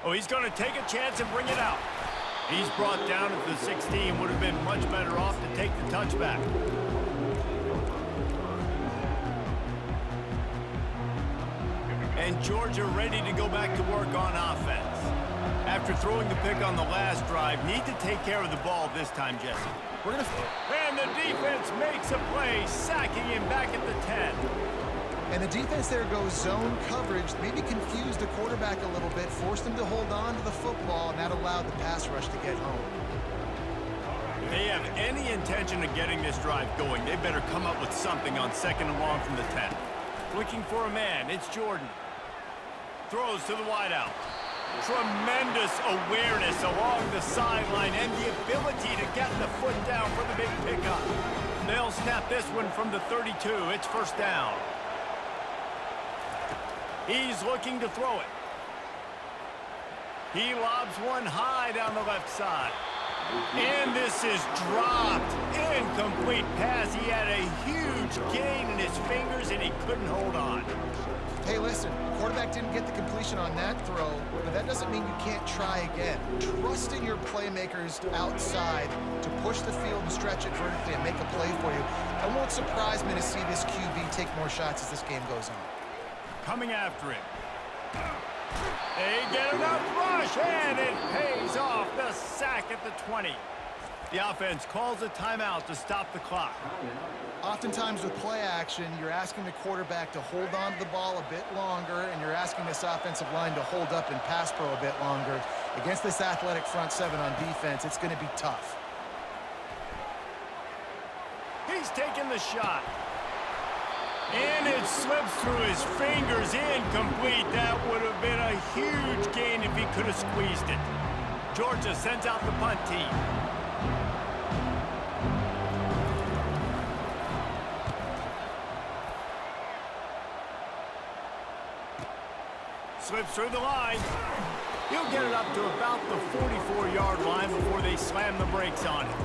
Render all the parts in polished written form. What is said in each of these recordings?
Oh, he's going to take a chance and bring it out. He's brought down at the 16. Would have been much better off to take the touchback. And Georgia ready to go back to work on offense. After throwing the pick on the last drive, need to take care of the ball this time, Jesse. And the defense makes a play, sacking him back at the 10. And the defense there goes zone coverage, maybe confused the quarterback a little bit, forced him to hold on to the football, and that allowed the pass rush to get home. If they have any intention of getting this drive going, they better come up with something on 2nd and long from the 10. Looking for a man, it's Jordan. Throws to the wideout. Tremendous awareness along the sideline and the ability to get the foot down for the big pickup. They'll snap this one from the 32. It's 1st down. He's looking to throw it. He lobs one high down the left side. And this is dropped. Incomplete pass. He had a huge gain in his fingers and he couldn't hold on. Hey, listen, quarterback didn't get the completion on that throw, but that doesn't mean you can't try again. Trust in your playmakers outside to push the field and stretch it vertically and make a play for you. It won't surprise me to see this QB take more shots as this game goes on. Coming after him. They get enough rush, and it pays off. The sack at the 20. The offense calls a timeout to stop the clock. Oftentimes with play action, you're asking the quarterback to hold on to the ball a bit longer, and you're asking this offensive line to hold up and pass pro a bit longer. Against this athletic front seven on defense, it's going to be tough. He's taking the shot. And it slips through his fingers, incomplete. That would have been a huge gain if he could have squeezed it. Georgia sends out the punt team. Slips through the line. He'll get it up to about the 44-yard line before they slam the brakes on him.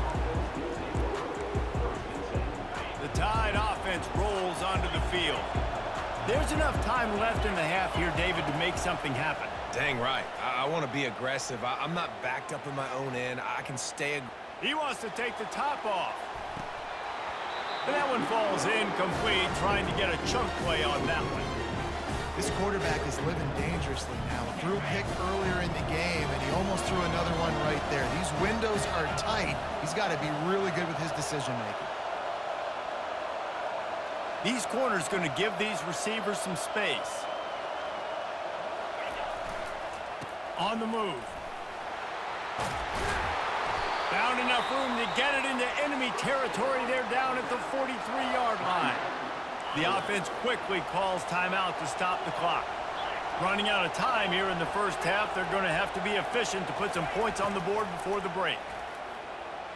The Tide offense rolls onto the field. There's enough time left in the half here, David, to make something happen. Dang right. I want to be aggressive. I'm not backed up in my own end. I can stay. He wants to take the top off. And that one falls incomplete, trying to get a chunk play on that one. This quarterback is living dangerously now. Threw a pick earlier in the game, and he almost threw another one right there. These windows are tight. He's got to be really good with his decision-making. These corners going to give these receivers some space. On the move. Found enough room to get it into enemy territory. They're down at the 43-yard line. The offense quickly calls timeout to stop the clock. Running out of time here in the first half, they're going to have to be efficient to put some points on the board before the break.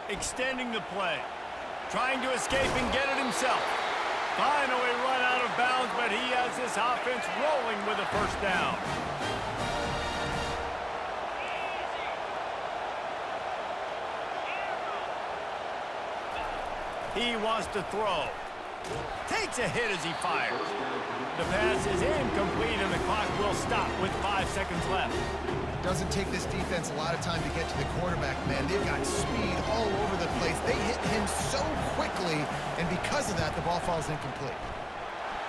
Extending the play. Trying to escape and get it himself. Finally run out of bounds, but he has this offense rolling with a 1st down. He wants to throw. Takes a hit as he fires. The pass is incomplete, and the clock will stop with 5 seconds left. Doesn't take this defense a lot of time to get to the quarterback, man. They've got speed all over the place. They hit him so quickly, and because of that, the ball falls incomplete.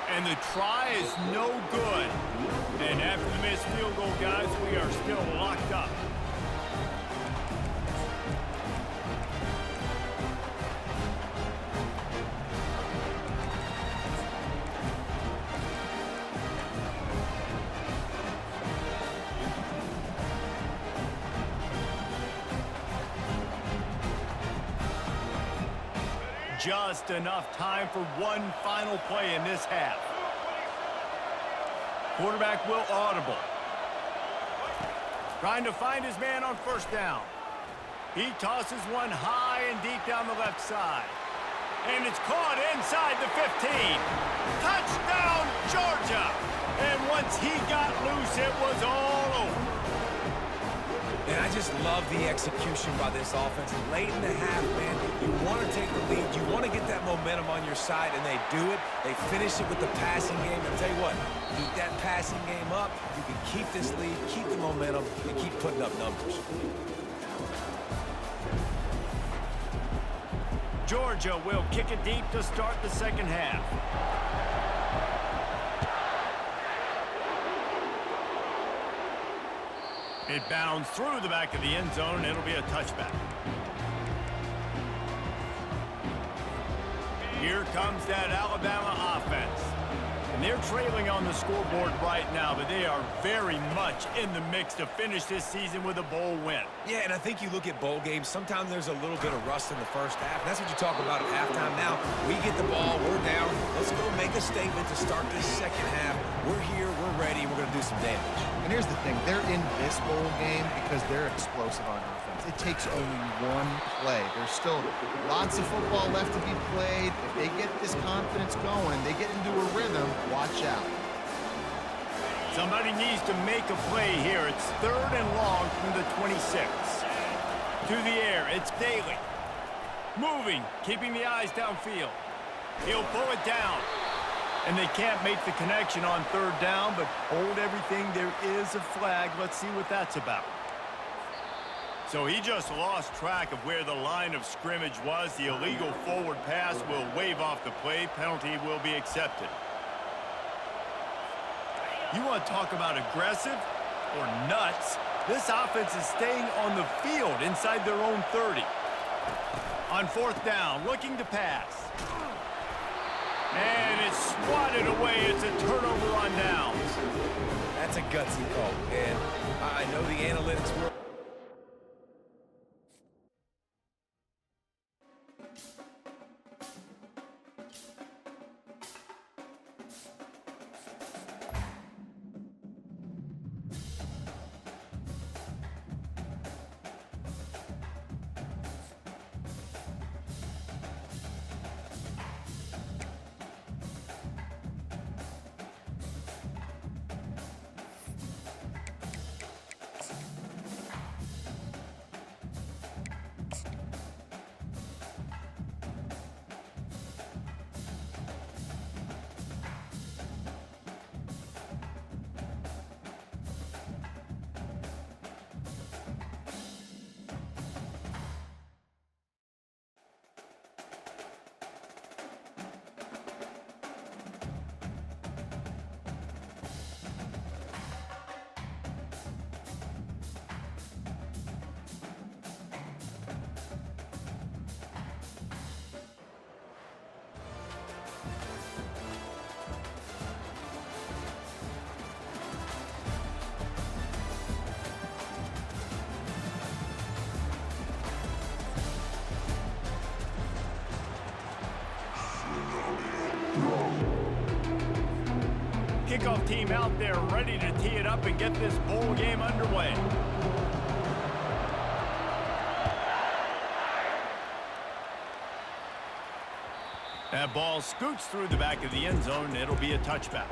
And the try is no good. And after the missed field goal, guys, we are still locked up. Just enough time for one final play in this half. Quarterback will audible. Trying to find his man on 1st down. He tosses one high and deep down the left side. And it's caught inside the 15. Touchdown, Georgia! And once he got loose, it was all over. And I just love the execution by this offense. Late in the half, man, you want to take the lead. You want to get that momentum on your side, and they do it. They finish it with the passing game. I'll tell you what, keep that passing game up. You can keep this lead, keep the momentum, and keep putting up numbers. Georgia will kick it deep to start the second half. It bounds through the back of the end zone, and it'll be a touchback. Here comes that Alabama offense. And they're trailing on the scoreboard right now, but they are very much in the mix to finish this season with a bowl win. Yeah, and I think you look at bowl games, sometimes there's a little bit of rust in the first half. And that's what you talk about at halftime now. We get the ball, we're down. Let's go make a statement to start this second half. We're here, we're ready, we're going to do some damage. And here's the thing, they're in this bowl game because they're explosive on offense. It takes only one play. There's still lots of football left to be played. If they get this confidence going, they get into a rhythm, watch out. Somebody needs to make a play here. It's 3rd and long from the 26. To the air, it's Daly. Moving, keeping the eyes downfield. He'll pull it down. And they can't make the connection on 3rd down, but hold everything. There is a flag. Let's see what that's about. So he just lost track of where the line of scrimmage was. The illegal forward pass will wave off the play. Penalty will be accepted. You want to talk about aggressive or nuts? This offense is staying on the field inside their own 30. On 4th down, looking to pass. And it's swatted away. It's a turnover on downs. That's a gutsy call, and I know the analytics were... Kickoff team out there ready to tee it up and get this bowl game underway. That ball scoots through the back of the end zone. It'll be a touchback.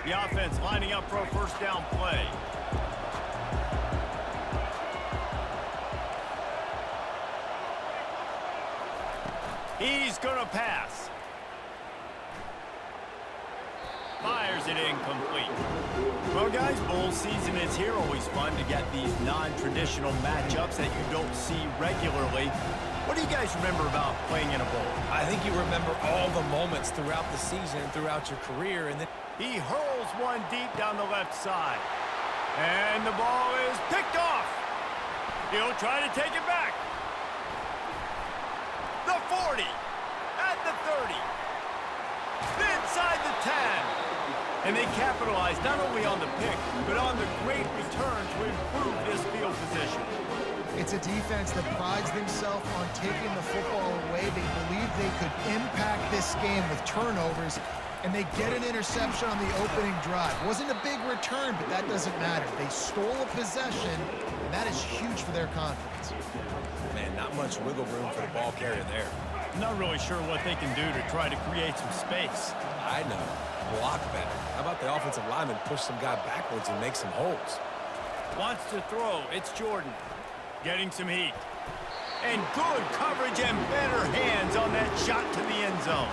The offense lining up for a 1st down play. He's going to pass. Fires it incomplete. Well, guys, bowl season is here. Always fun to get these non-traditional matchups that you don't see regularly. What do you guys remember about playing in a bowl? I think you remember all the moments throughout the season, throughout your career, and then... He hurls one deep down the left side. And the ball is picked off. He'll try to take it back. The 40. At the 30. Inside the 10. And they capitalize not only on the pick, but on the great return to improve this field position. It's a defense that prides themselves on taking the football away. They believe they could impact this game with turnovers, and they get an interception on the opening drive. Wasn't a big return, but that doesn't matter. They stole a possession, and that is huge for their confidence. Man, not much wiggle room for the ball carrier there. Not really sure what they can do to try to create some space. I know. Block better. How about the offensive lineman push some guy backwards and make some holes? Wants to throw. It's Jordan. Getting some heat. And good coverage and better hands on that shot to the end zone.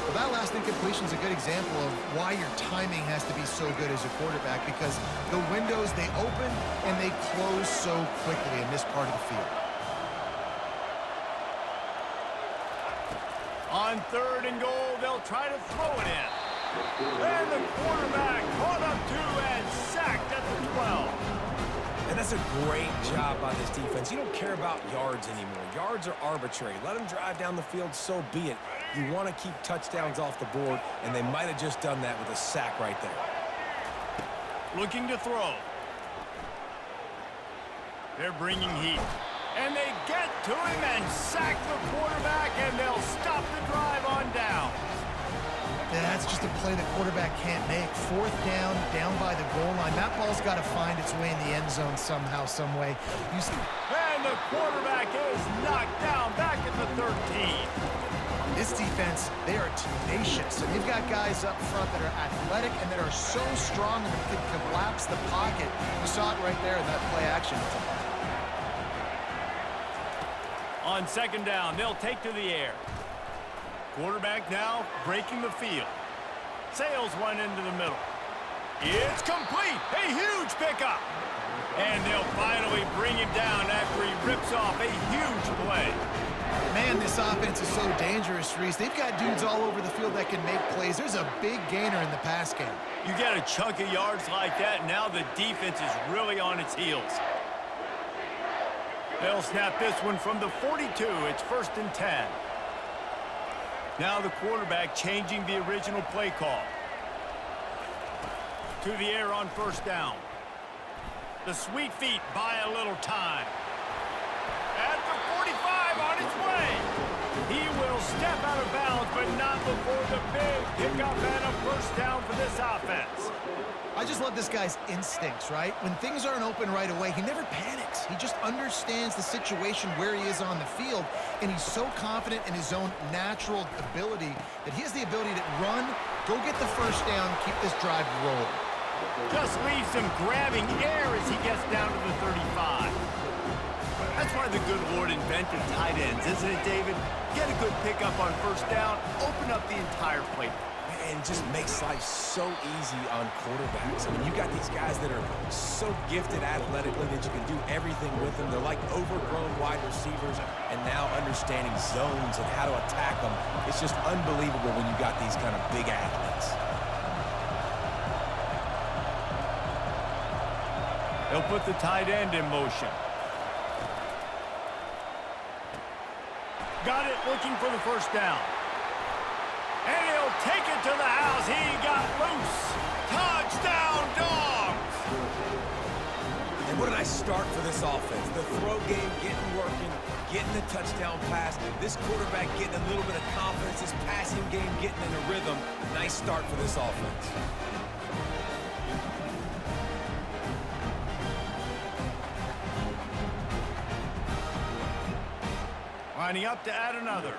Well, that last incompletion is a good example of why your timing has to be so good as a quarterback, because the windows, they open and they close so quickly in this part of the field. On 3rd and goal, they'll try to throw it in. And the quarterback caught up to and sacked at the 12. And that's a great job by this defense. You don't care about yards anymore. Yards are arbitrary. Let them drive down the field, so be it. You want to keep touchdowns off the board, and they might have just done that with a sack right there. Looking to throw. They're bringing heat. And they get to him and sack the quarterback, and they'll stop the drive on down. Yeah, that's just a play the quarterback can't make. 4th down, down by the goal line. That ball's got to find its way in the end zone somehow, some way. And the quarterback is knocked down back at the 13. This defense, they are tenacious. And they've got guys up front that are athletic and that are so strong that they can collapse the pocket. You saw it right there in that play action. On 2nd down, they'll take to the air. Quarterback now breaking the field. Sails one into the middle. It's complete. A huge pickup. And they'll finally bring him down after he rips off a huge play. Man, this offense is so dangerous, Reese. They've got dudes all over the field that can make plays. There's a big gainer in the pass game. You get a chunk of yards like that, and now the defense is really on its heels. They'll snap this one from the 42. It's 1st and 10. Now the quarterback changing the original play call. To the air on 1st down. The sweet feet buy a little time. At the 45 on its way. He will step out of bounds, but not before the big pickup and a 1st down for this offense. I just love this guy's instincts, right? When things aren't open right away, he never panics. He just understands the situation where he is on the field, and he's so confident in his own natural ability that he has the ability to run, go get the 1st down, keep this drive rolling. Just leaves him grabbing air as he gets down to the 35. That's why the good Lord invented tight ends, isn't it, David? Get a good pickup on 1st down, open up the entire plate. And just makes life so easy on quarterbacks. I mean, you got these guys that are so gifted athletically that you can do everything with them. They're like overgrown wide receivers, and now understanding zones and how to attack them. It's just unbelievable when you got these kind of big athletes. They'll put the tight end in motion. Got it, looking for the 1st down. And he'll take it to the house. He got loose. Touchdown, Dogs! And what a nice start for this offense. The throw game getting working, getting the touchdown pass. This quarterback getting a little bit of confidence. This passing game getting in a rhythm. Nice start for this offense. Lining up to add another.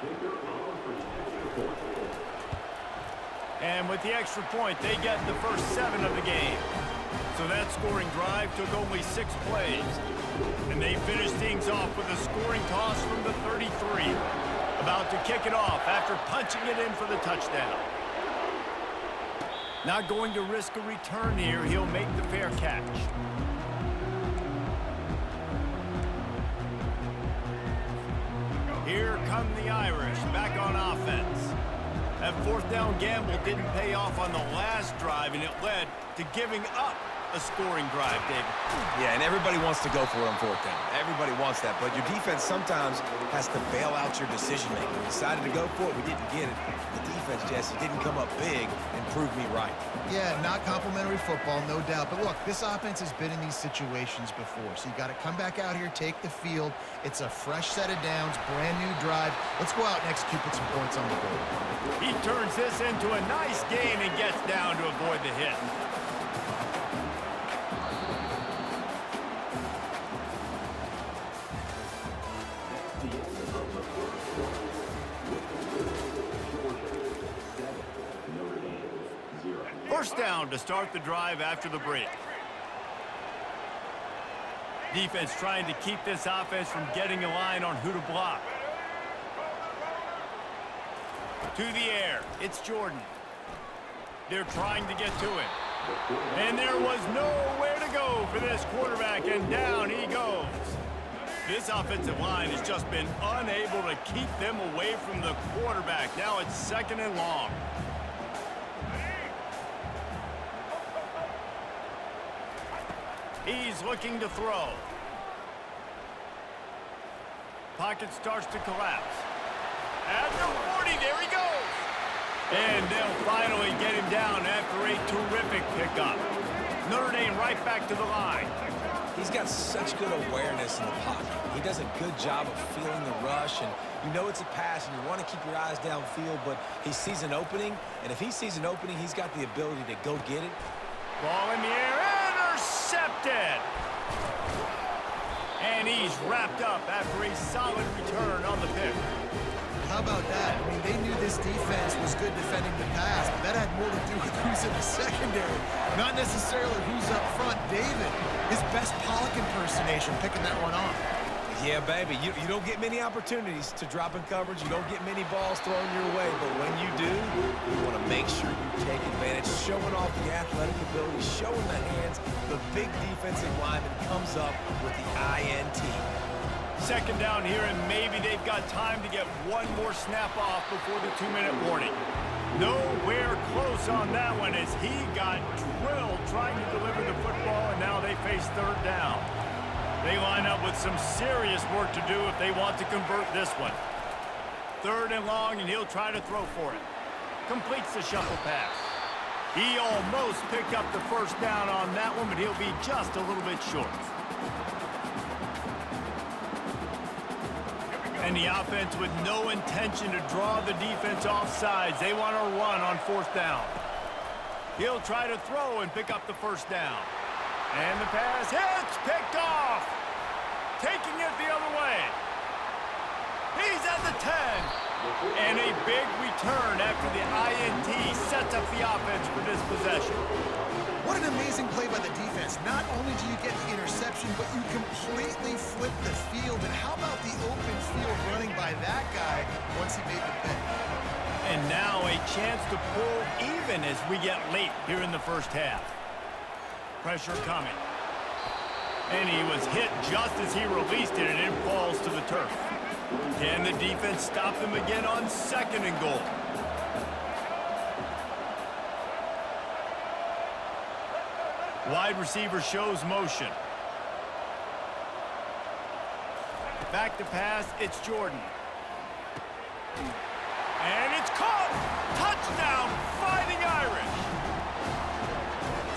And with the extra point, they get the first 7 of the game. So that scoring drive took only 6 plays. And they finished things off with a scoring toss from the 33. About to kick it off after punching it in for the touchdown. Not going to risk a return here. He'll make the fair catch. Here come the Irish back on offense. That 4th down gamble didn't pay off on the last drive, and it led to giving up a scoring drive, David. Yeah, and everybody wants to go for it on 4th down. Everybody wants that, but your defense sometimes has to bail out your decision-making. We decided to go for it. We didn't get it. The defense, Jesse, didn't come up big and prove me right. Yeah, not complimentary football, no doubt. But look, this offense has been in these situations before. So you got to come back out here, take the field. It's a fresh set of downs, brand new drive. Let's go out and execute, put some points on the board. He turns this into a nice gain and gets down to avoid the hit. First down to start the drive after the break. Defense trying to keep this offense from getting a line on who to block. To the air, it's Jordan. They're trying to get to it. And there was nowhere to go for this quarterback, and down he goes. This offensive line has just been unable to keep them away from the quarterback. Now it's second and long. He's looking to throw. Pocket starts to collapse. At the 40, there he goes. And they'll finally get him down after a terrific pickup. Notre Dame right back to the line. He's got such good awareness in the pocket. He does a good job of feeling the rush, and you know it's a pass, and you want to keep your eyes downfield, but he sees an opening, and if he sees an opening, he's got the ability to go get it. Ball in the air, intercepted! And he's wrapped up after a solid return on the pick. How about that? I mean, they knew this defense was good defending the pass, but that had more to do with who's in the secondary, not necessarily who's up front. David, his best Pollock impersonation, picking that one off. Yeah, baby, you don't get many opportunities to drop in coverage. You don't get many balls thrown your way, but when you do, you want to make sure you take advantage, showing off the athletic ability, showing the hands. The big defensive lineman comes up with the INT. Second down here, and maybe they've got time to get one more snap off before the 2-minute warning. Nowhere close on that one as he got drilled trying to deliver the football, and now they face third down. They line up with some serious work to do if they want to convert this one. Third and long, and he'll try to throw for it. Completes the shuffle pass. He almost picked up the first down on that one, but he'll be just a little bit short. And the offense with no intention to draw the defense off sides. They want to run on fourth down. He'll try to throw and pick up the first down. And the pass hits, picked off. Taking it the other way. He's at the 10. And a big return after the INT sets up the offense for this possession. What an amazing play by the defense. Not only do you get the interception, but you completely flip the field. And how about the open field running by that guy once he made the pick? And now a chance to pull even as we get late here in the first half. Pressure coming. And he was hit just as he released it, and it falls to the turf. Can the defense stop them again on second and goal? Wide receiver shows motion. Back to pass, it's Jordan. And it's caught! Touchdown, Fighting Irish!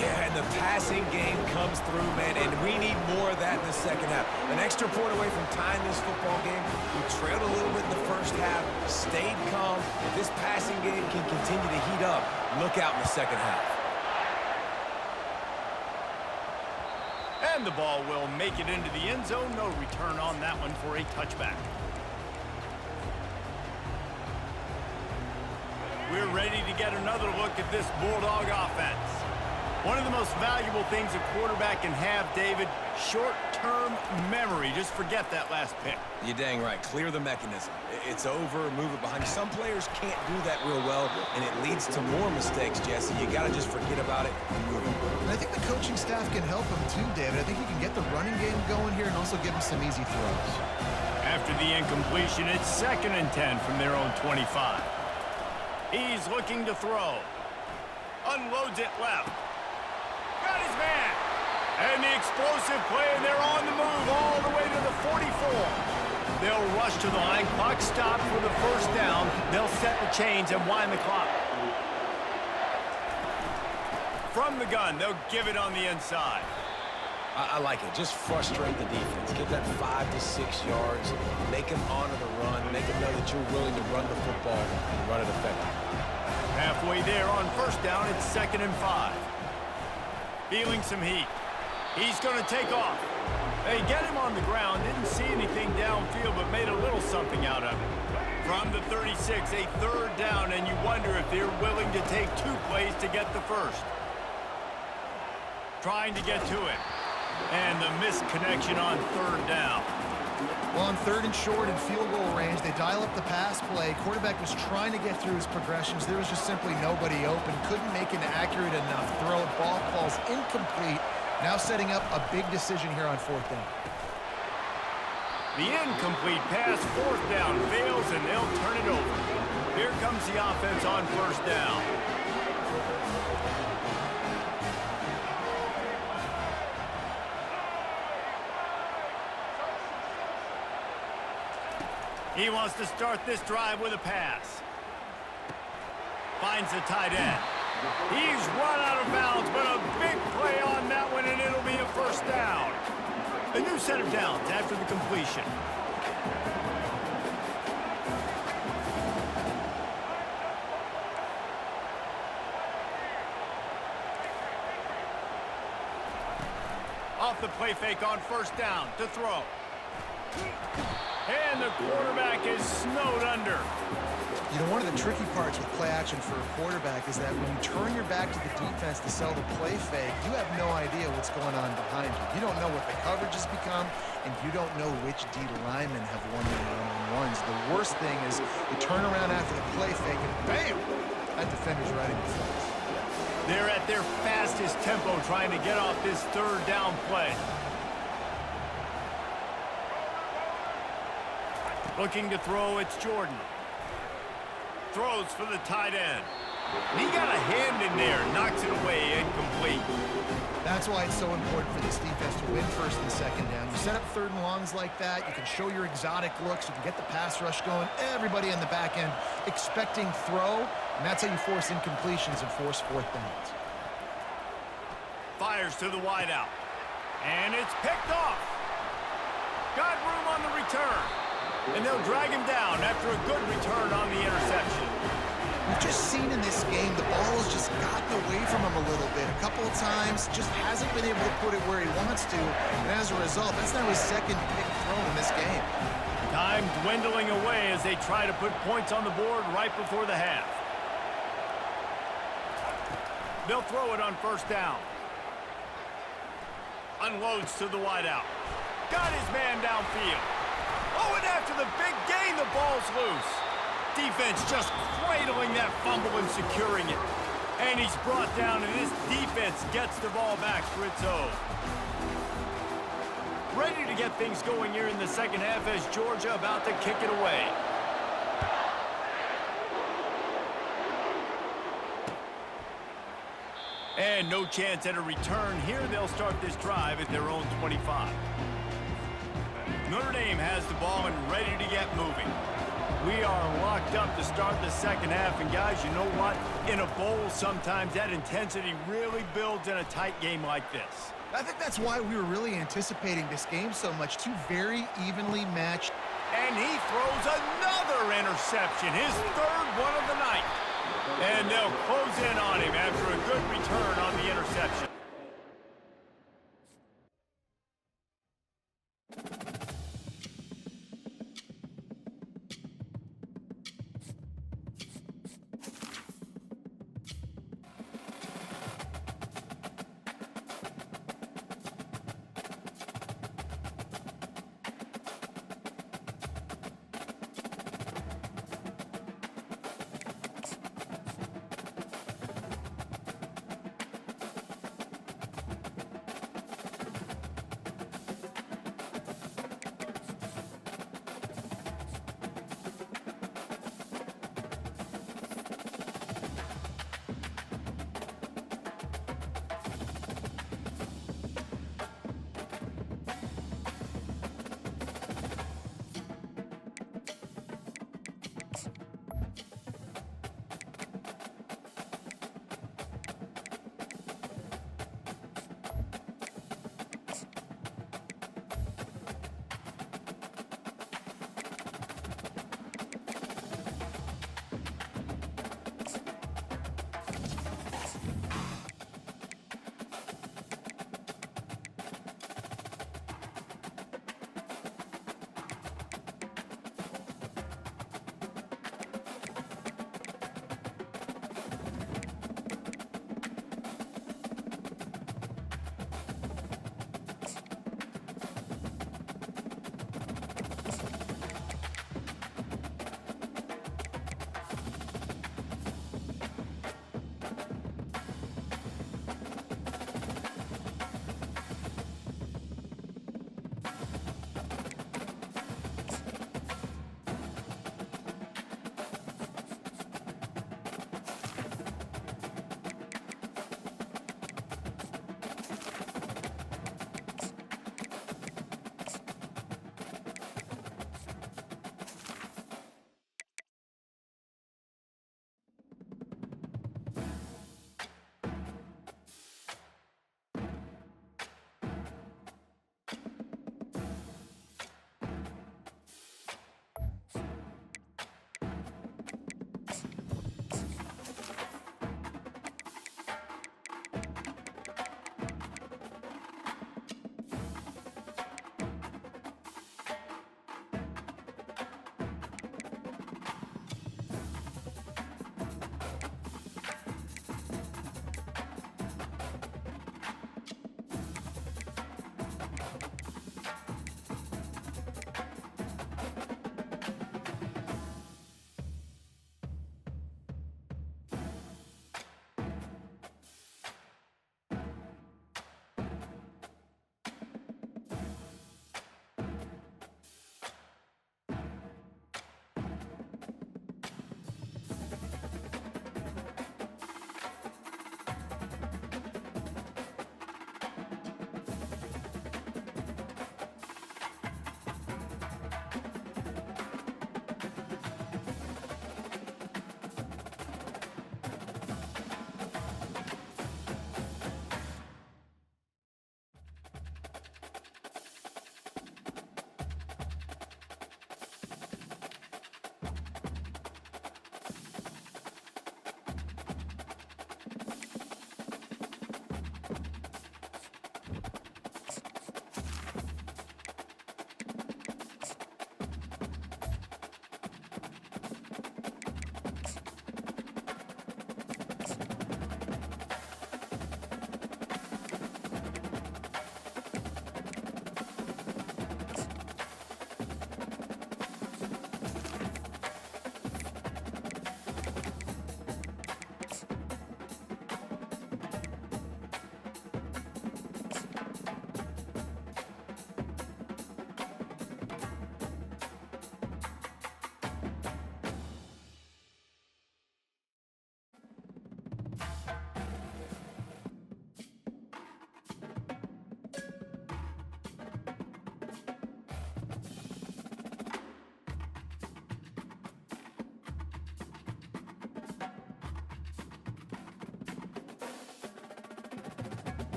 Yeah, and the passing game comes through, man, and we need more of that in the second half. An extra point away from tying this football game. We trailed a little bit in the first half, stayed calm. If this passing game can continue to heat up, look out in the second half. And the ball will make it into the end zone. No return on that one for a touchback. We're ready to get another look at this Bulldog offense. One of the most valuable things a quarterback can have, David, short-term memory. Just forget that last pick. You're dang right. Clear the mechanism. It's over, move it behind you. Some players can't do that real well, and it leads to more mistakes, Jesse. You got to just forget about it and move it. And I think the coaching staff can help him too, David. I think he can get the running game going here and also give him some easy throws. After the incompletion, it's second and 10 from their own 25. He's looking to throw. Unloads it left. Got his man. And the explosive play, and they're on the move all the way to the 44. They'll rush to the line. Clock stopped for the first down. They'll set the chains and wind the clock. From the gun, they'll give it on the inside. I like it. Just frustrate the defense. Get that 5 to 6 yards. Make them honor the run. Make them know that you're willing to run the football and run it effectively. Halfway there on first down, it's second and 5. Feeling some heat. He's going to take off. They get him on the ground. Didn't see anything downfield, but made a little something out of it. From the 36, a third down, and you wonder if they're willing to take 2 plays to get the first. Trying to get to it. And the missed connection on third down. Well, on third and short and field goal range, they dial up the pass play. Quarterback was trying to get through his progressions. There was just simply nobody open. Couldn't make an accurate enough throw. Ball falls incomplete. Now setting up a big decision here on fourth down. The incomplete pass, fourth down, fails, and they'll turn it over. Here comes the offense on first down. He wants to start this drive with a pass. Finds the tight end. He's run out of bounds, but a big play on that one, and it'll be a first down. A new set of downs after the completion. Off the play fake on first down to throw. And the quarterback is snowed under. You know, one of the tricky parts with play action for a quarterback is that when you turn your back to the defense to sell the play fake, you have no idea what's going on behind you. You don't know what the coverage has become, and you don't know which D linemen have won the one-on-ones. The worst thing is you turn around after the play fake, and bam! That defender's right in your face. They're at their fastest tempo trying to get off this third down play. Looking to throw, it's Jordan. Throws for the tight end. And he got a hand in there, knocks it away, incomplete. That's why it's so important for this defense to win first and second down. You set up third and longs like that, you can show your exotic looks, you can get the pass rush going, everybody in the back end expecting throw, and that's how you force incompletions and force fourth downs. Fires to the wideout. And it's picked off. Got room on the return. And they'll drag him down after a good return on the interception. We've just seen in this game the ball has just gotten away from him a little bit. A couple of times, just hasn't been able to put it where he wants to. And as a result, that's now his second pick throw in this game. Time dwindling away as they try to put points on the board right before the half. They'll throw it on first down. Unloads to the wideout. Got his man downfield. Oh, and after the big gain, the ball's loose. Defense just cradling that fumble and securing it. And he's brought down, and this defense gets the ball back for its own. Ready to get things going here in the second half as Georgia about to kick it away. And no chance at a return here. They'll start this drive at their own 25. Notre Dame has the ball and ready to get moving. We are locked up to start the second half, and guys, you know what? In a bowl, sometimes that intensity really builds in a tight game like this. I think that's why we were really anticipating this game so much. Two very evenly matched. And he throws another interception, his third one of the night. And they'll close in on him after a good return on the interception.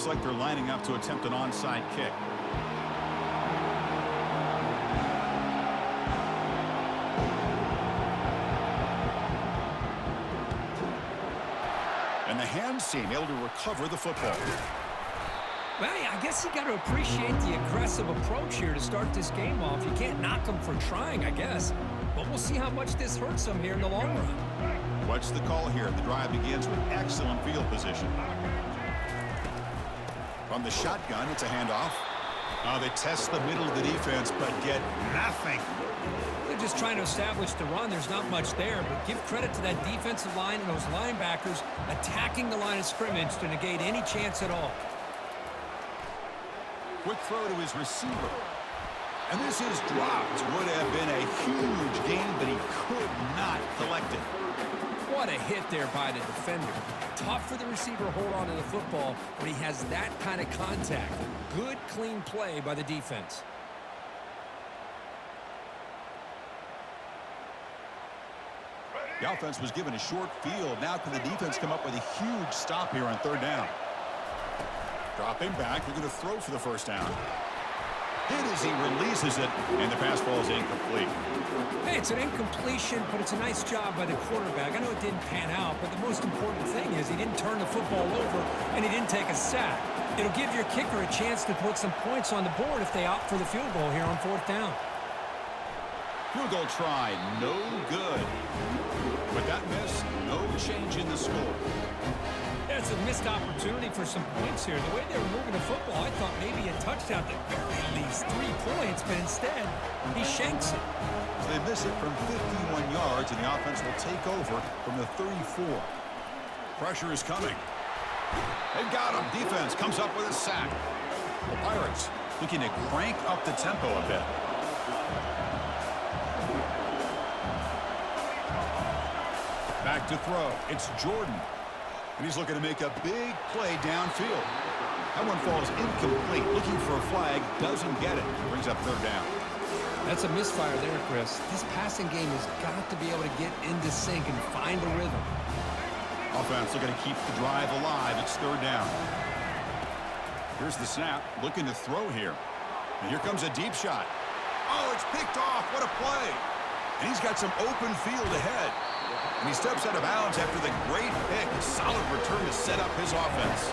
Looks like they're lining up to attempt an onside kick. And the hands team able to recover the football. Well, I guess you got to appreciate the aggressive approach here to start this game off. You can't knock them for trying, I guess. But we'll see how much this hurts them here in the long run. What's the call here? The drive begins with excellent field position. From the shotgun, it's a handoff. They test the middle of the defense, but get nothing. They're just trying to establish the run. There's not much there, but give credit to that defensive line and those linebackers attacking the line of scrimmage to negate any chance at all. Quick throw to his receiver. And this is dropped. Would have been a huge gain, but he could not collect it. What a hit there by the defender. Tough for the receiver to hold on to the football when he has that kind of contact. Good, clean play by the defense. The offense was given a short field. Now can the defense come up with a huge stop here on third down? Dropping back, they're going to throw for the first down. Hit as he releases it, and the pass ball is incomplete. Hey, it's an incompletion, but it's a nice job by the quarterback. I know it didn't pan out, but the most important thing is he didn't turn the football over, and he didn't take a sack. It'll give your kicker a chance to put some points on the board if they opt for the field goal here on fourth down. Field goal try, no good. With that miss, no change in the score. Yeah, it's a missed opportunity for some points here. The way they were moving the football, I thought maybe a touchdown at the very least 3 points, but instead, he shanks it. So they miss it from 51 yards, and the offense will take over from the 34. Pressure is coming. They've got him. Defense comes up with a sack. The Pirates looking to crank up the tempo a bit. Back to throw. It's Jordan. And he's looking to make a big play downfield. That one falls incomplete. Looking for a flag. Doesn't get it. Brings up third down. That's a misfire there, Chris. This passing game has got to be able to get into sync and find a rhythm. Offense looking to keep the drive alive. It's third down. Here's the snap. Looking to throw here. And here comes a deep shot. Oh, it's picked off. What a play. And he's got some open field ahead. And he steps out of bounds after the great pick. A solid return to set up his offense.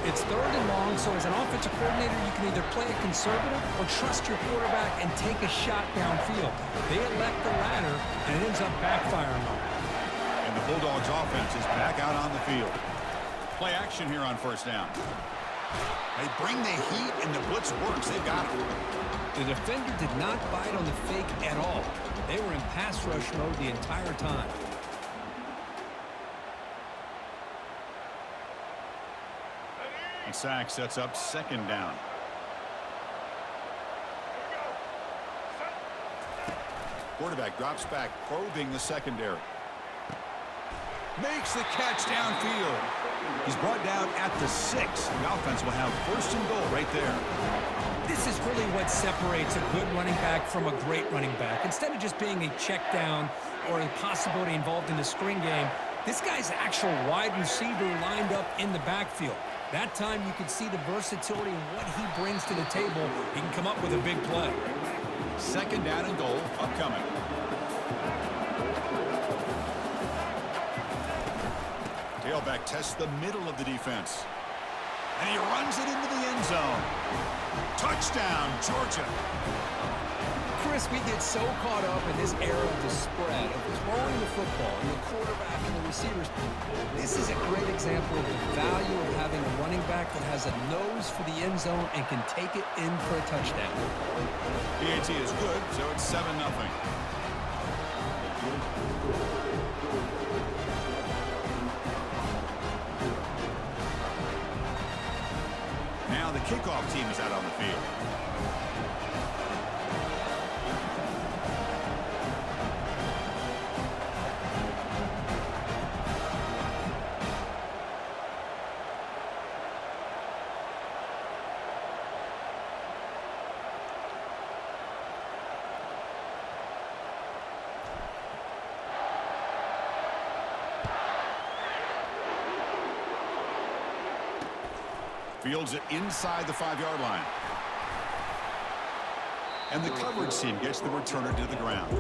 It's third and long, so as an offensive coordinator, you can either play it conservative or trust your quarterback and take a shot downfield. They elect the latter, and it ends up backfiring on them. And the Bulldogs offense is back out on the field. Play action here on first down. They bring the heat, and the blitz works. They've got it. The defender did not bite on the fake at all. They were in pass rush mode the entire time. A sack sets up second down. Quarterback drops back, probing the secondary. Makes the catch downfield. He's brought down at the 6. The offense will have first and goal right there. This is really what separates a good running back from a great running back. Instead of just being a check down or a possibility involved in the screen game, this guy's actual wide receiver lined up in the backfield. That time you can see the versatility and what he brings to the table. He can come up with a big play. Second down and goal upcoming. Tailback tests the middle of the defense. And he runs it into the end zone. Touchdown, Georgia. Chris, we get so caught up in this era of the spread, of throwing the football, and the quarterback and the receivers. This is a great example of the value of having a running back that has a nose for the end zone and can take it in for a touchdown. PAT is good, so it's 7-0. Now the kickoff team is out on the field. Fields it inside the 5-yard line. And the coverage team gets the returner to the ground.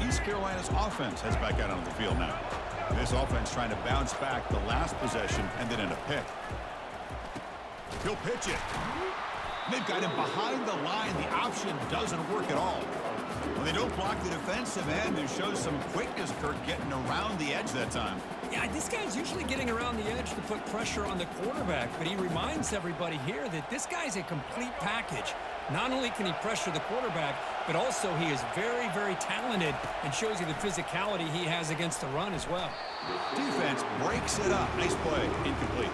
East Carolina's offense heads back out onto the field now. This offense trying to bounce back the last possession and then in a pick. He'll pitch it. They've got him behind the line. The option doesn't work at all. Well, they don't block the defensive end and shows some quickness, Kirk, getting around the edge that time. Yeah, this guy's usually getting around the edge to put pressure on the quarterback, but he reminds everybody here that this guy's a complete package. Not only can he pressure the quarterback, but also he is very, very talented and shows you the physicality he has against the run as well. Defense breaks it up. Nice play. Incomplete.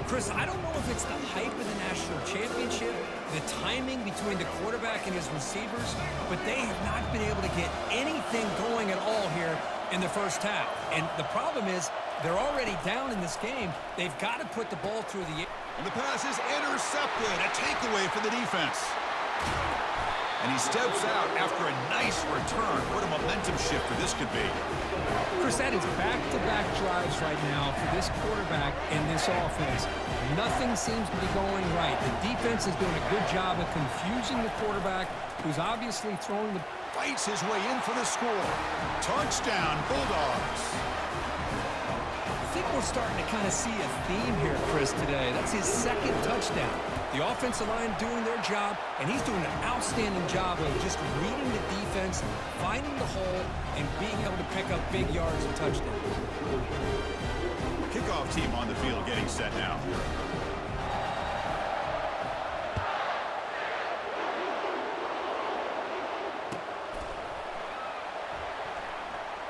Chris, I don't know if it's the hype of the national championship, the timing between the quarterback and his receivers, but they have not been able to get anything going at all here in the first half. And the problem is they're already down in this game. They've got to put the ball through the air. And the pass is intercepted. A takeaway for the defense. And he steps out after a nice return. What a momentum shifter this could be. Chris, that is back-to-back drives right now for this quarterback and this offense. Nothing seems to be going right. The defense is doing a good job of confusing the quarterback, who's obviously throwing the... Fights his way in for the score. Touchdown, Bulldogs. I think we're starting to kind of see a theme here, Chris, today. That's his second touchdown. The offensive line doing their job, and he's doing an outstanding job of just reading the defense, finding the hole, and being able to pick up big yards and touchdowns. Kickoff team on the field getting set now.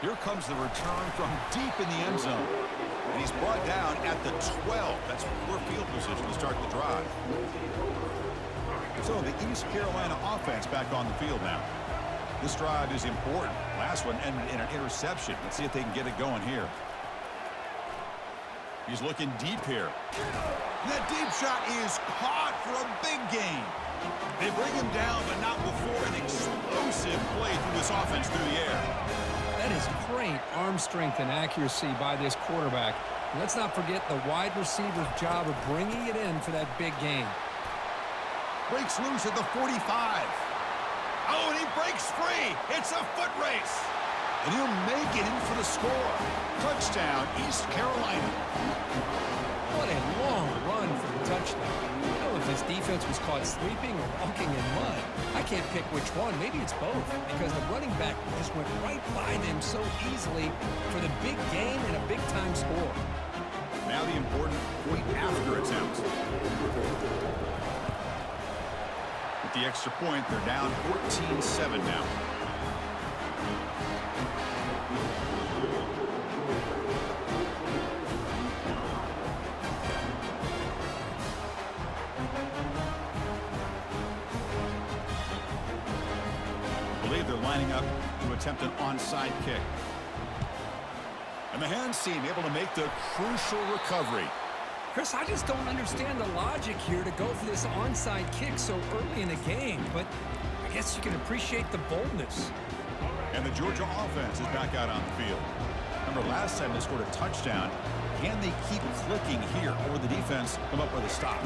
Here comes the return from deep in the end zone. And he's brought down at the 12. That's poor field position to start the drive. So the East Carolina offense back on the field now. This drive is important. Last one ended in an interception. Let's see if they can get it going here. He's looking deep here. That deep shot is caught for a big gain. They bring him down, but not before an explosive play through this offense through the air. That is great arm strength and accuracy by this quarterback. And let's not forget the wide receiver's job of bringing it in for that big gain. Breaks loose at the 45. Oh, and he breaks free. It's a foot race. And he'll make it in for the score. Touchdown, East Carolina. What a long run for the touchdown. I don't know if his defense was caught sleeping or walking in mud. I can't pick which one. Maybe it's both, because the running back just went right by them so easily for the big gain and a big-time score. Now the important point after attempt. With the extra point, they're down 14-7 now. They're lining up to attempt an onside kick. And the hands team able to make the crucial recovery. Chris, I just don't understand the logic here to go for this onside kick so early in the game, but I guess you can appreciate the boldness. And the Georgia offense is back out on the field. Remember, last time they scored a touchdown. Can they keep clicking here, or the defense come up with a stop?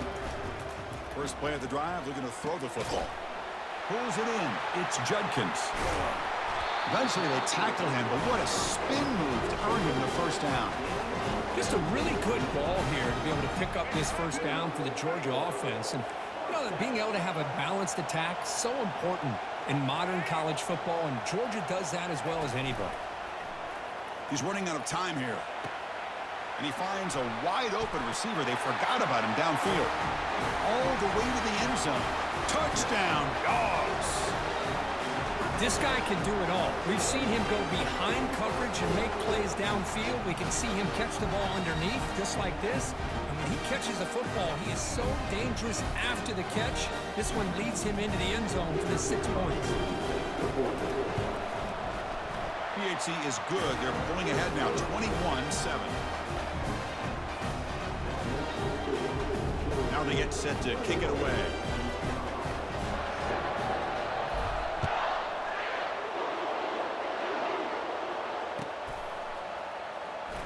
First play of the drive, looking to throw the football. Pulls it in. It's Judkins. Eventually they tackle him, but what a spin move to earn him the first down. Just a really good ball here to be able to pick up this first down for the Georgia offense. And you know, being able to have a balanced attack, so important in modern college football, and Georgia does that as well as anybody. He's running out of time here. And he finds a wide-open receiver. They forgot about him downfield. All the way to the end zone. Touchdown, Dogs! This guy can do it all. We've seen him go behind coverage and make plays downfield. We can see him catch the ball underneath, just like this. And when he catches the football, he is so dangerous after the catch. This one leads him into the end zone for the 6 points. PH efficiency is good. They're pulling ahead now, 21-7. Now they get set to kick it away.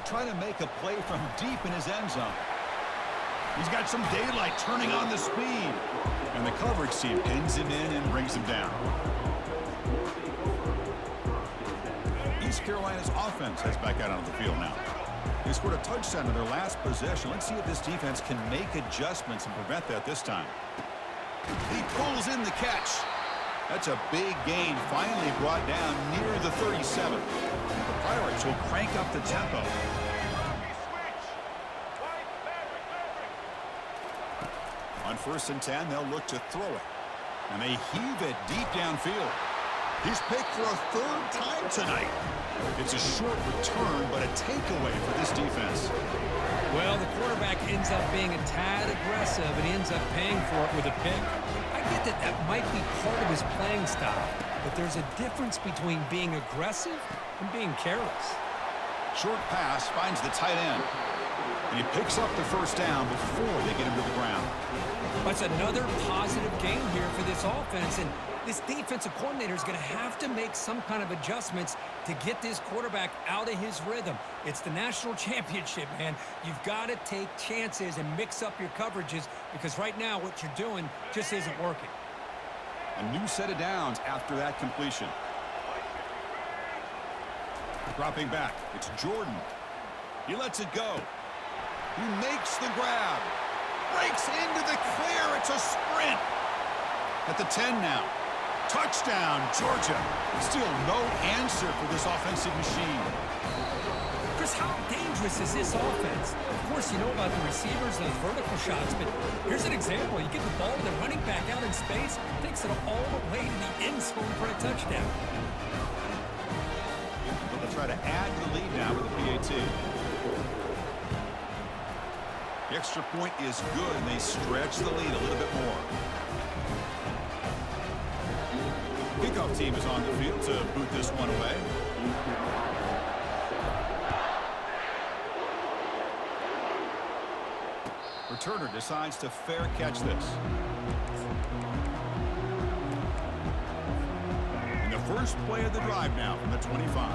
Trying to make a play from deep in his end zone. He's got some daylight turning on the speed. And the coverage team pins him in and brings him down. East Carolina's offense heads back out onto the field now. They scored a touchdown in their last possession. Let's see if this defense can make adjustments and prevent that this time. He pulls in the catch. That's a big gain, finally brought down near the 37. The Pirates will crank up the tempo. On 1st and 10, they'll look to throw it. And they heave it deep downfield. He's picked for a 3rd time tonight. It's a short return, but a takeaway for this defense. Well, the quarterback ends up being a tad aggressive, and he ends up paying for it with a pick. I get that that might be part of his playing style, but there's a difference between being aggressive and being careless. Short pass finds the tight end. And he picks up the 1st down before they get him to the ground. That's another positive game here for this offense, and this defensive coordinator is going to have to make some kind of adjustments to get this quarterback out of his rhythm. It's the national championship, man. You've got to take chances and mix up your coverages because right now what you're doing just isn't working. A new set of downs after that completion. Dropping back, it's Jordan. He lets it go. He makes the grab. Breaks into the clear. It's a sprint. At the 10 now. Touchdown, Georgia. Still no answer for this offensive machine. Chris, how dangerous is this offense? Of course, you know about the receivers, those vertical shots, but here's an example. You get the ball to the running back out in space, takes it all the way to the end zone for a touchdown. They'll try to add to the lead now with the PAT. The extra point is good, and they stretch the lead a little bit more. Kickoff team is on the field to boot this one away. Returner decides to fair catch this. And the first play of the drive now from the 25.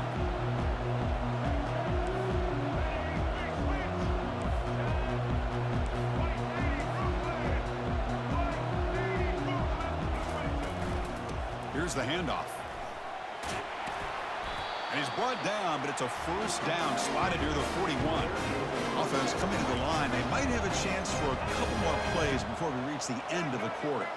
Here's the handoff. And he's brought down, but it's a 1st down spotted near the 41. Offense coming to the line. They might have a chance for a couple more plays before we reach the end of the quarter.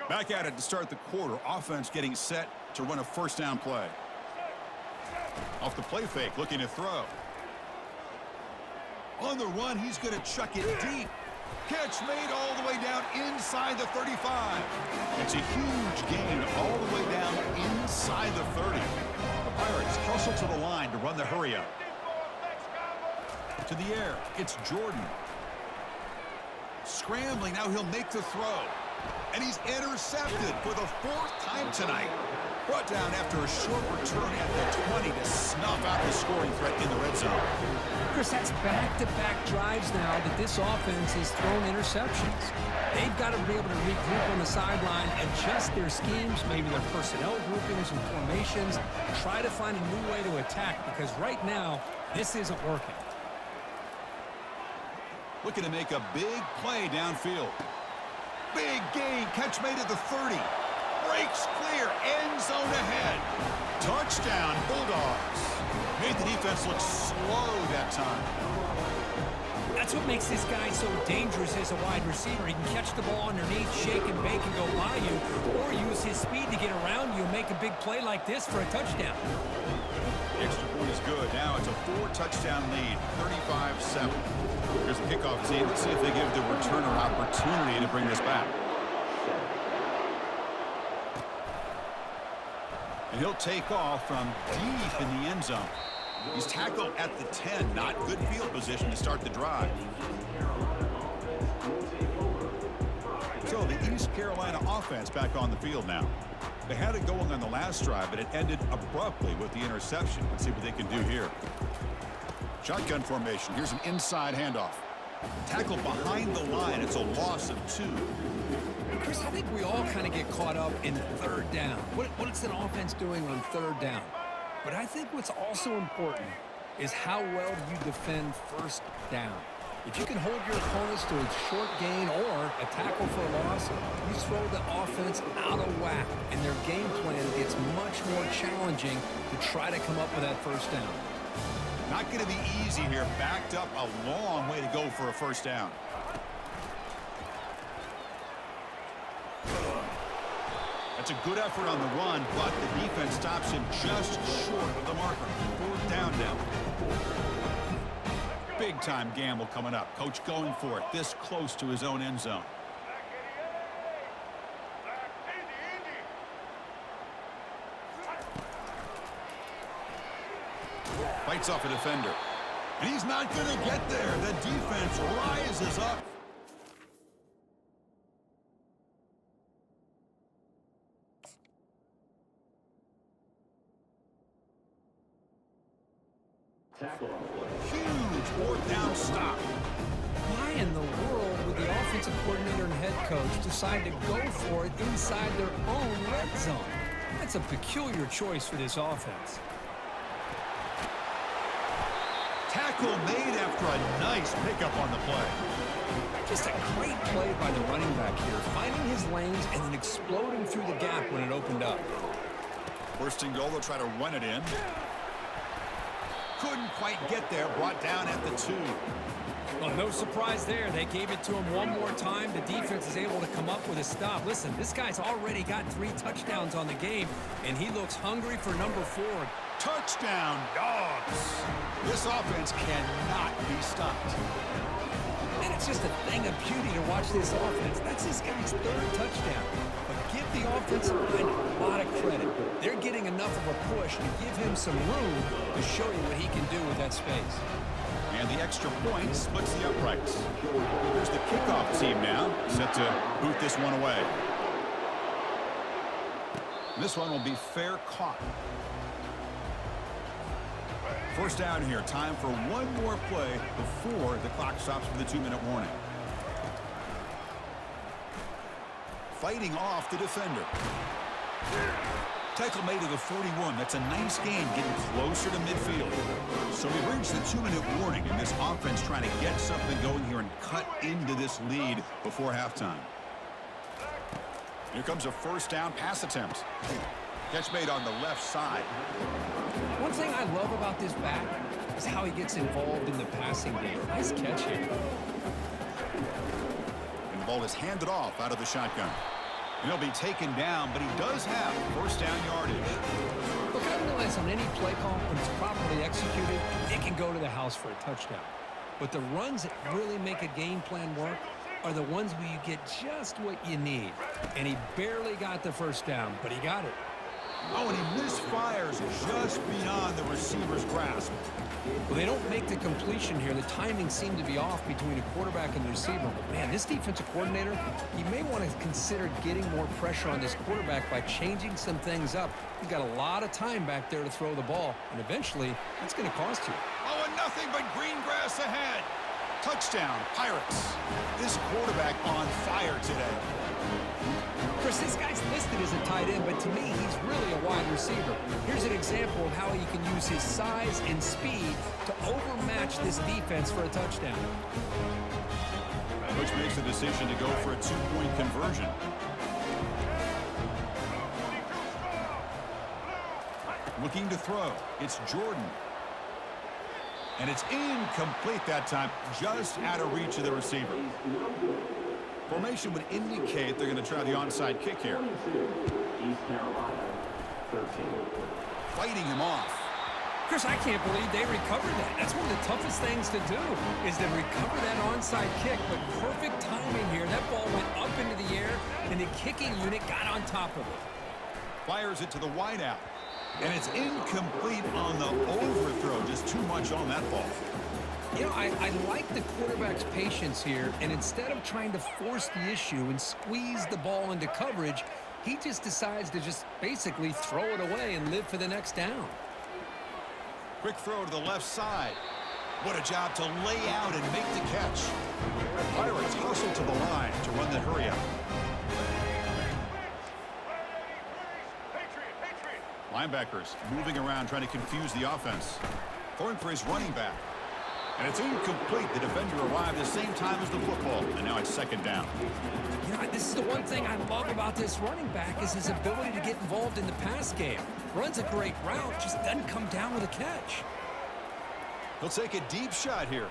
Back at it to start the quarter. Offense getting set to run a 1st down play. Off the play fake, looking to throw. On the run, he's going to chuck it deep. Catch made all the way down inside the 35. It's a huge gain all the way down inside the 30. The Pirates hustle to the line to run the hurry up. To the air, it's Jordan. Scrambling, now he'll make the throw. And he's intercepted for the 4th time tonight. Brought down after a short return at the 20 to snuff out the scoring threat in the red zone. Chris, that's back-to-back drives now that this offense has thrown interceptions. They've got to be able to regroup on the sideline, adjust their schemes, maybe their personnel groupings and formations, try to find a new way to attack because right now, this isn't working. Looking to make a big play downfield. Big gain, catch made at the 30. Breaks clear, end zone ahead. Touchdown, Bulldogs. Made the defense look slow that time. That's what makes this guy so dangerous as a wide receiver. He can catch the ball underneath, shake and bake and go by you, or use his speed to get around you and make a big play like this for a touchdown. The extra point is good. Now it's a 4-touchdown lead, 35-7. Here's the kickoff team. Let's see if they give the returner opportunity to bring this back. And he'll take off from deep in the end zone. He's tackled at the 10. Not good field position to start the drive. So the East Carolina offense back on the field now. They had it going on the last drive, but it ended abruptly with the interception. Let's see what they can do here. Shotgun formation. Here's an inside handoff. Tackle behind the line. It's a loss of 2. Chris, I think we all kind of get caught up in third down. What's an offense doing on third down? But I think what's also important is how well you defend first down. If you can hold your opponents to a short gain or a tackle for a loss, you throw the offense out of whack, and their game plan gets much more challenging to try to come up with that first down. Not going to be easy here. Backed up a long way to go for a first down. That's a good effort on the run, but the defense stops him just short of the marker. 4th down now. Big-time gamble coming up. Coach going for it this close to his own end zone. Fights off a defender. And he's not going to get there. The defense rises up. Huge 4th down stop. Why in the world would the offensive coordinator and head coach decide to go for it inside their own red zone? That's a peculiar choice for this offense. Tackle made after a nice pickup on the play. Just a great play by the running back here, finding his lanes and then exploding through the gap when it opened up. First and goal, they'll try to run it in. Couldn't quite get there, brought down at the 2. Well, no surprise there. They gave it to him one more time. The defense is able to come up with a stop. Listen, this guy's already got 3 touchdowns on the game, and he looks hungry for number 4. Touchdown, Dogs. This offense cannot be stopped. And it's just a thing of beauty to watch this offense. That's this guy's 3rd touchdown. But give the offensive line a lot of credit. They're getting enough of a push to give him some room to show you what he can do with that space. And the extra point splits the uprights. Here's the kickoff team now, set to boot this one away. This one will be fair caught. First down here. Time for one more play before the clock stops for the 2-minute warning. Fighting off the defender. Tackle made to the 41. That's a nice gain, getting closer to midfield. So we reached the 2-minute warning, and this offense trying to get something going here and cut into this lead before halftime. Here comes a first down pass attempt. Catch made on the left side. One thing I love about this back is how he gets involved in the passing game. Nice catch here. And the ball is handed off out of the shotgun. And he'll be taken down, but he does have first down yardage. Look, I realize on any play call, when it's properly executed, it can go to the house for a touchdown. But the runs that really make a game plan work are the ones where you get just what you need. And he barely got the first down, but he got it. Oh, and he misfires just beyond the receiver's grasp. Well, they don't make the completion here. The timing seemed to be off between a quarterback and the receiver. But man, this defensive coordinator, he may want to consider getting more pressure on this quarterback by changing some things up. He's got a lot of time back there to throw the ball, and eventually, that's going to cost you. Oh, and nothing but green grass ahead. Touchdown, Pirates. This quarterback on fire today. Chris, this guy's listed as a tight end, but to me, he's really a wide receiver. Here's an example of how he can use his size and speed to overmatch this defense for a touchdown. Coach makes the decision to go for a 2-point conversion. Looking to throw. It's Jordan. And it's incomplete that time, just out of reach of the receiver. Formation would indicate they're going to try the onside kick here. Fighting him off. Chris, I can't believe they recovered that. That's one of the toughest things to do, is to recover that onside kick. But perfect timing here. That ball went up into the air, and the kicking unit got on top of it. Fires it to the wideout. And it's incomplete on the overthrow. Just too much on that ball. You know, I like the quarterback's patience here, and instead of trying to force the issue and squeeze the ball into coverage, he just decides to just basically throw it away and live for the next down. Quick throw to the left side. What a job to lay out and make the catch. Pirates hustle to the line to run the hurry up. Linebackers moving around trying to confuse the offense. Throwing for his running back. And it's incomplete. The defender arrived the same time as the football. And now it's second down. You know, this is the one thing I love about this running back is his ability to get involved in the pass game. Runs a great route, just doesn't come down with a catch. He'll take a deep shot here.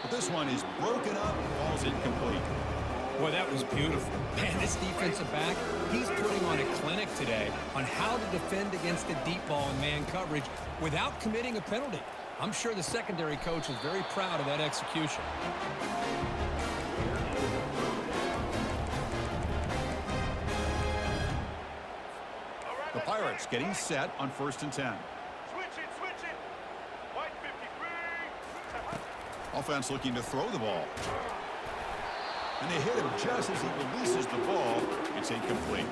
But this one is broken up, falls incomplete. Boy, that was beautiful. Man, this defensive back, he's putting on a clinic today on how to defend against the deep ball and man coverage without committing a penalty. I'm sure the secondary coach is very proud of that execution. The Pirates getting set on 1st and 10. Switch it. White 53. Offense looking to throw the ball. And they hit him just as he releases the ball. It's incomplete.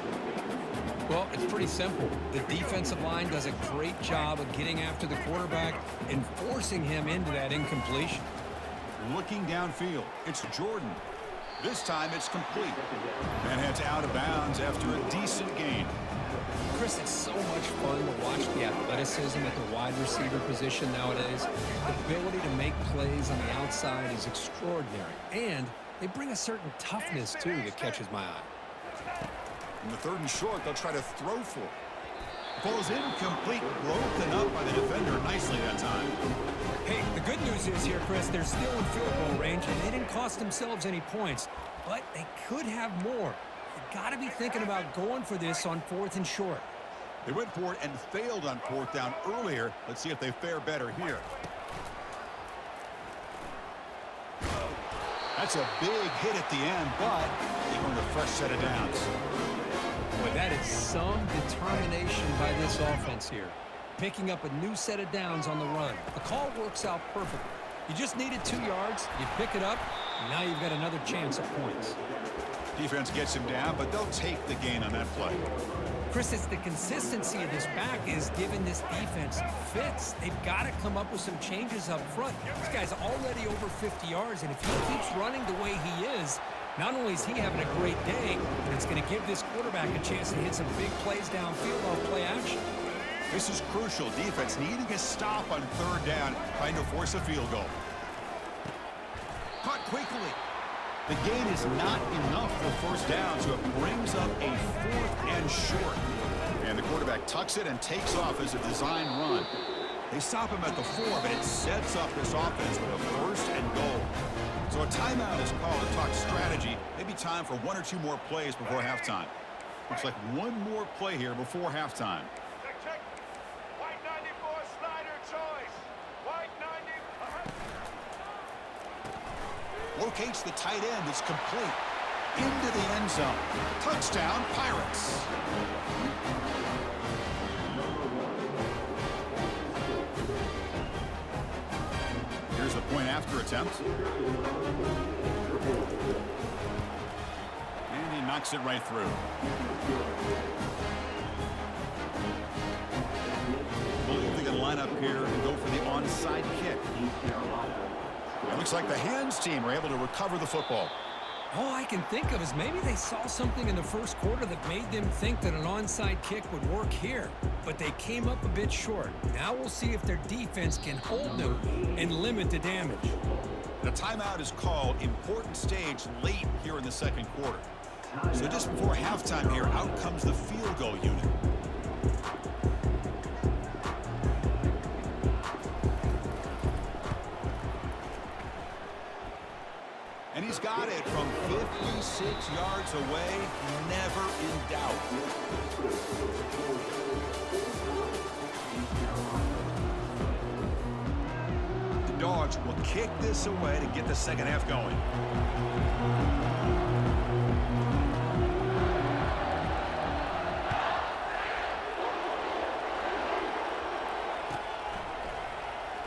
Well, it's pretty simple. The defensive line does a great job of getting after the quarterback and forcing him into that incompletion. Looking downfield, it's Jordan. This time it's complete. And heads out of bounds after a decent gain. Chris, it's so much fun to watch the athleticism at the wide receiver position nowadays. The ability to make plays on the outside is extraordinary. And they bring a certain toughness, too, that catches my eye. In the 3rd and short, they'll try to throw for it. Ball's incomplete, broken up by the defender nicely that time. Hey, the good news is here, Chris, they're still in field goal range, and they didn't cost themselves any points. But they could have more. You got to be thinking about going for this on 4th and short. They went for it and failed on 4th down earlier. Let's see if they fare better here. That's a big hit at the end, but they earned a fresh set of downs. Boy, that is some determination by this offense here. Picking up a new set of downs on the run. The call works out perfectly. You just needed 2 yards, you pick it up, and now you've got another chance at points. Defense gets him down, but they'll take the gain on that play. Chris, it's the consistency of this back is giving this defense fits. They've got to come up with some changes up front. This guy's already over 50 yards, and if he keeps running the way he is, not only is he having a great day, but it's going to give this quarterback a chance to hit some big plays downfield off play action. This is crucial. Defense needing a stop on 3rd down, trying to force a field goal. Caught quickly. The gain is not enough for 1st down, so it brings up a 4th and short. And the quarterback tucks it and takes off as a design run. They stop him at the 4, but it sets up this offense with a 1st and goal. So a timeout is called to talk strategy. Maybe time for 1 or 2 more plays before halftime. Looks like 1 more play here before halftime. Check. White 94 slider choice. White 90. Locates the tight end. It's complete. Into the end zone. Touchdown, Pirates. Here's the point after attempt. And he knocks it right through. I believe they can line up here and go for the onside kick. It looks like the hands team are able to recover the football. All I can think of is maybe they saw something in the 1st quarter that made them think that an onside kick would work here. But they came up a bit short. Now we'll see if their defense can hold them and limit the damage. The timeout is called. Important stage late here in the 2nd quarter. So just before halftime here, out comes the field goal unit. got it from 56 yards away. Never in doubt. The Dogs will kick this away to get the second half going.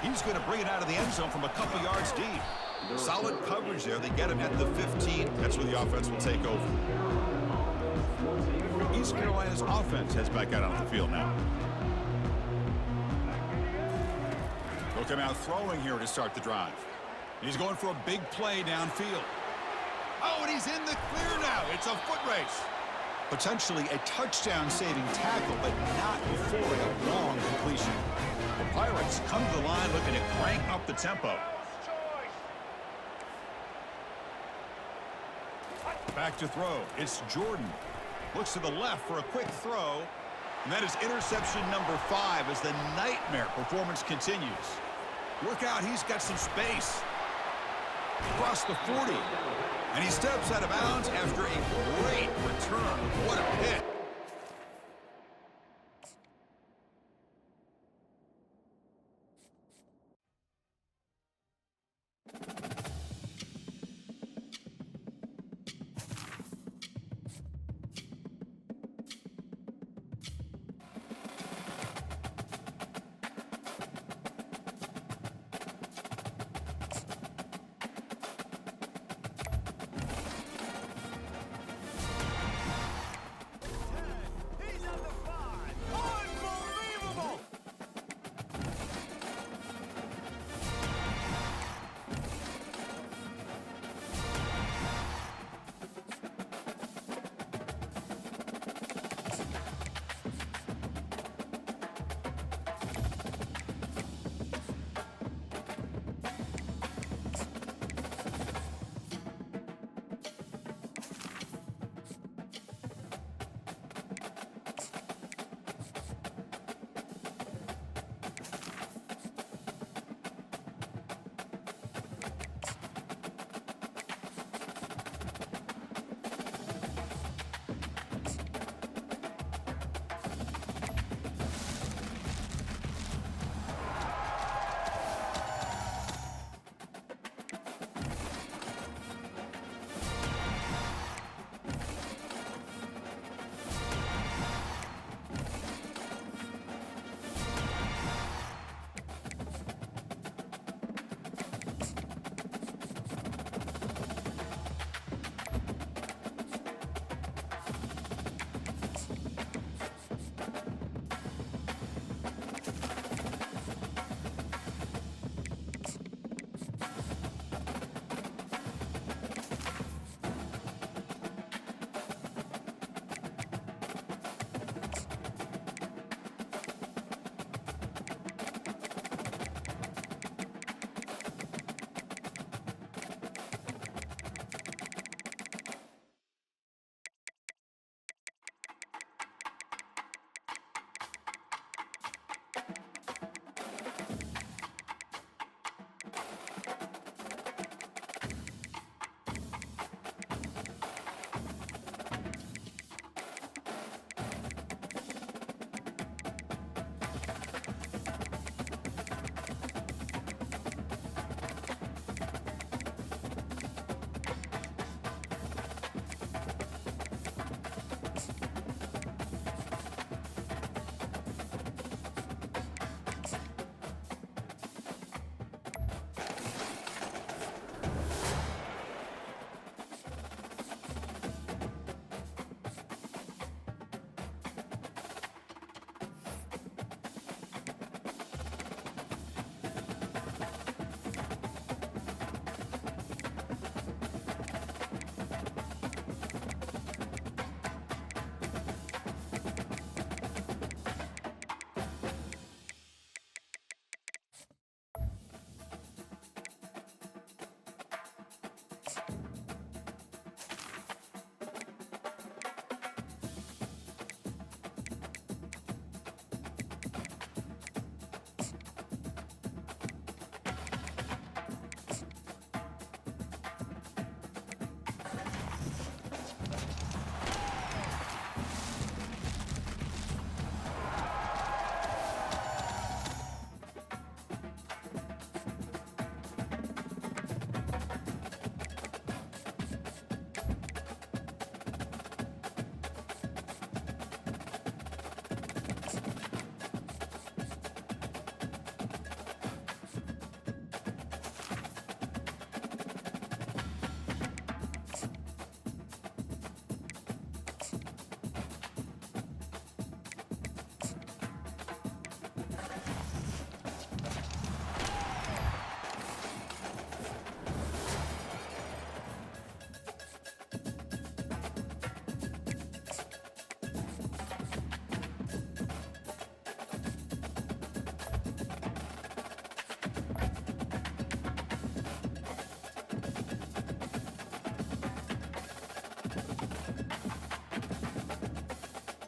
He's going to bring it out of the end zone from a couple yards deep. Solid coverage there. They get him at the 15. That's where the offense will take over. East Carolina's offense heads back out on the field now. They'll come out throwing here to start the drive. He's going for a big play downfield. Oh, and he's in the clear now. It's a foot race. Potentially a touchdown-saving tackle, but not before a long completion. The Pirates come to the line looking to crank up the tempo. Back to throw. It's Jordan. Looks to the left for a quick throw. And that is interception number 5 as the nightmare performance continues. Look out, he's got some space. Across the 40. And he steps out of bounds after a great return. What a hit.